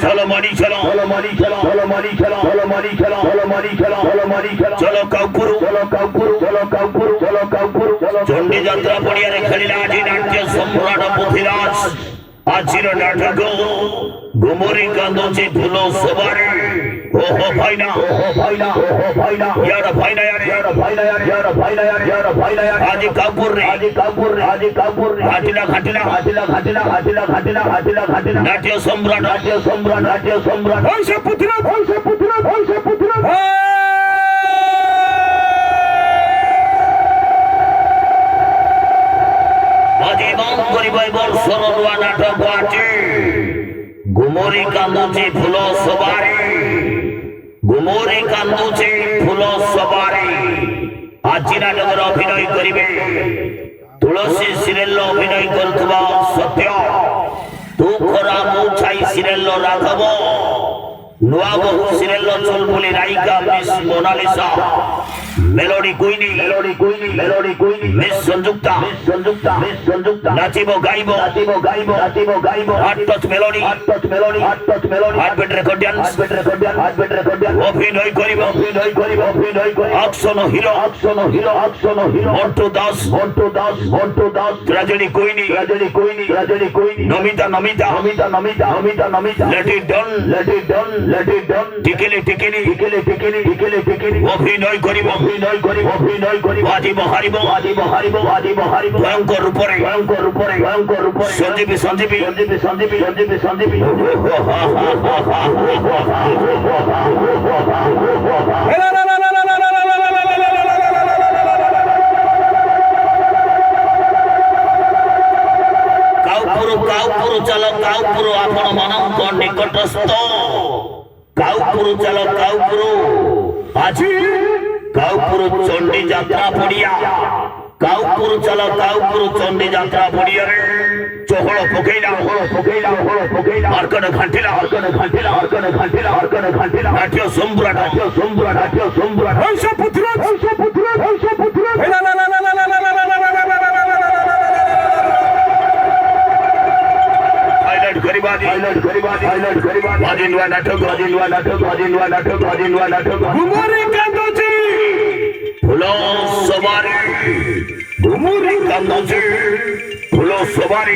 চলো মানি চলো চলো কাউপুরু চণ্ডী যাত্রা পড়িয়ারে খেলিলা আজি নাট্য সম্রাট পৃথ্বীরাজ আজির নাটক গুমরি কান্দছে ফুল সবারে ওহো ভাইনা ইয়ারা ভাইনা আজি কাপুর রে ঘাটিলা নাট্য সম্রাট বংশ পৃথ্বীরাজ নাটক আছে গুমরি কান্দুছে ফুল সবারে আজি নাটকের অভিনয় করিবে তুলসী সিরিয়াল অভিনয় করুথিবা সত্য তু খরা মু ছাই সিরিয়াল রাঘব নুয়া বহু সিরিয়াল চুলবুলি নায়িকা মিস মোনালিসা মেলোডি কুইনি মিস সংযুক্তা নাচিব গাইব heart touch melody heart beat রেকর্ডিয়ান অভিনয় করিব action hero Montu Das tragedy কুইনি নমিতা লেট ইট ডান টিকেলি অভিনয় করিব বাজিব হারিব ভয়ঙ্কর রূপরে সঞ্জীবী কাউপুর চলো কাউপুর আপন ମାନଙ୍କ নিকটস্থ কাউপুর চলো কাউপুর আজি কাউপুর চণ্ডী যাত্রা পড়িয়া কাউপুর চলো কাউপুর চণ্ডী যাত্রা পড়িয়া রে চহল পকেইলা আরকনে ঘাটিলা নাট্য সম্রাট বংশ পৃথ্বীরাজ গুমরি কান্দছে ফুল সবারি